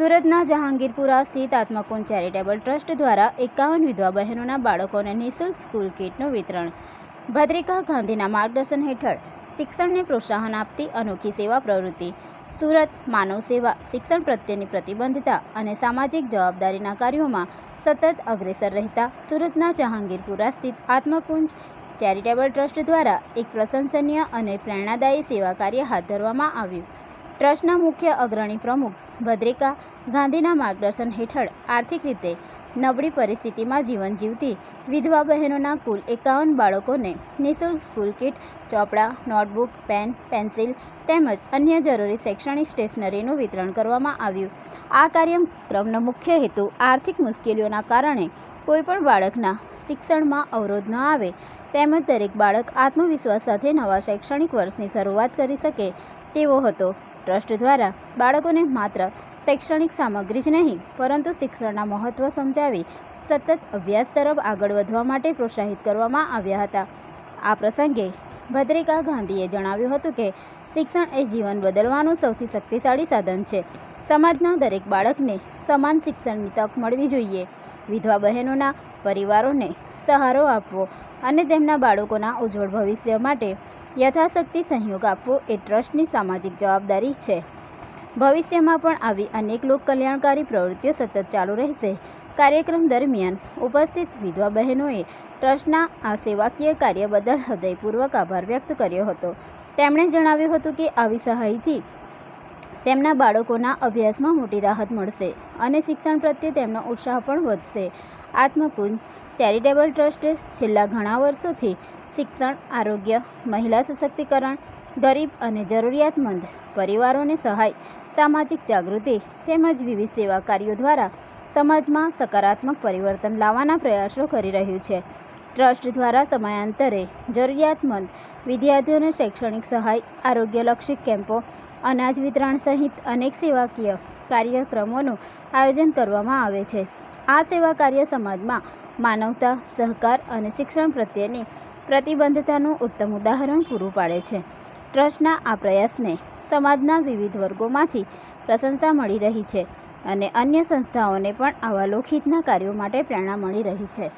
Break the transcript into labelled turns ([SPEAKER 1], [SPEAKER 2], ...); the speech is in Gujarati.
[SPEAKER 1] સુરતના જહાંગીરપુરા સ્થિત આત્મકુંજ ચેરિટેબલ ટ્રસ્ટ દ્વારા 51 વિધવા બહેનોના બાળકોને નિઃશુલ્ક સ્કૂલ કીટનું વિતરણ. ભદ્રિકા ગાંધીના માર્ગદર્શન હેઠળ શિક્ષણને પ્રોત્સાહન આપતી અનોખી સેવા પ્રવૃત્તિ. સુરત માનવ સેવા, શિક્ષણ પ્રત્યેની પ્રતિબદ્ધતા અને સામાજિક જવાબદારીના કાર્યોમાં સતત અગ્રેસર રહેતા સુરતના જહાંગીરપુરા સ્થિત આત્મકુંજ ચેરિટેબલ ટ્રસ્ટ દ્વારા એક પ્રશંસનીય અને પ્રેરણાદાયી સેવા કાર્ય હાથ ધરવામાં આવ્યું. ટ્રસ્ટના મુખ્ય અગ્રણી પ્રમુખ ભદ્રિકા ગાંધીના માર્ગદર્શન હેઠળ આર્થિક રીતે નબળી પરિસ્થિતિમાં જીવન જીવતી વિધવા બહેનોના કુલ 51 બાળકોને નિઃશુલ્ક સ્કૂલ કીટ, ચોપડા, નોટબુક, પેન, પેન્સિલ તેમજ અન્ય જરૂરી શૈક્ષણિક સ્ટેશનરીનું વિતરણ કરવામાં આવ્યું. આ કાર્યક્રમનો મુખ્ય હેતુ આર્થિક મુશ્કેલીઓના કારણે કોઈપણ બાળકના શિક્ષણમાં અવરોધ ન આવે તેમજ દરેક બાળક આત્મવિશ્વાસ સાથે નવા શૈક્ષણિક વર્ષની શરૂઆત કરી શકે તેવો હતો. ટ્રસ્ટ દ્વારા બાળકોને માત્ર શૈક્ષણિક સામગ્રી જ નહીં પરંતુ શિક્ષણના મહત્ત્વ સમજાવી સતત અભ્યાસ તરફ આગળ વધવા માટે પ્રોત્સાહિત કરવામાં આવ્યા હતા. આ પ્રસંગે ભદ્રિકા ગાંધીએ જણાવ્યું હતું કે શિક્ષણ એ જીવન બદલવાનું સૌથી શક્તિશાળી સાધન છે. સમાજના દરેક બાળકને સમાન શિક્ષણની તક મળવી જોઈએ. વિધવા બહેનોના પરિવારોને સહારો આપવો અને તેમના બાળકોના ઉજ્જવળ ભવિષ્ય માટે યથાશક્તિ સહયોગ આપવો એ ટ્રસ્ટની સામાજિક જવાબદારી છે. ભવિષ્યમાં પણ આવી અનેક લોકકલ્યાણકારી પ્રવૃત્તિઓ સતત ચાલુ રહેશે. કાર્યક્રમ દરમિયાન ઉપસ્થિત વિધવા બહેનોએ ટ્રસ્ટના આ સેવાકીય કાર્ય બદલ હૃદયપૂર્વક આભાર વ્યક્ત કર્યો હતો. તેમણે જણાવ્યું હતું કે આવી સહાયથી તેમના બાળકોના અભ્યાસમાં મોટી રાહત મળશે અને શિક્ષણ પ્રત્યે તેમનો ઉત્સાહ પણ વધશે. આત્મકુંજ ચેરિટેબલ ટ્રસ્ટ છેલ્લા ઘણા વર્ષોથી શિક્ષણ, આરોગ્ય, મહિલા સશક્તિકરણ, ગરીબ અને જરૂરિયાતમંદ પરિવારોને સહાય, સામાજિક જાગૃતિ તેમજ વિવિધ સેવા કાર્યો દ્વારા સમાજમાં સકારાત્મક પરિવર્તન લાવવાના પ્રયાસો કરી રહ્યું છે. ટ્રસ્ટ દ્વારા સમયાંતરે જરૂરિયાતમંદ વિદ્યાર્થીઓને શૈક્ષણિક સહાય, આરોગ્યલક્ષી કેમ્પો, અનાજ વિતરણ સહિત અનેક સેવાકીય કાર્યક્રમોનું આયોજન કરવામાં આવે છે. આ સેવા કાર્ય સમાજમાં માનવતા, સહકાર અને શિક્ષણ પ્રત્યેની પ્રતિબદ્ધતાનું ઉત્તમ ઉદાહરણ પૂરું પાડે છે. ટ્રસ્ટના આ પ્રયાસને સમાજના વિવિધ વર્ગોમાંથી પ્રશંસા મળી રહી છે અને અન્ય સંસ્થાઓને પણ આવા લોકહિતના કાર્યો માટે પ્રેરણા મળી રહી છે.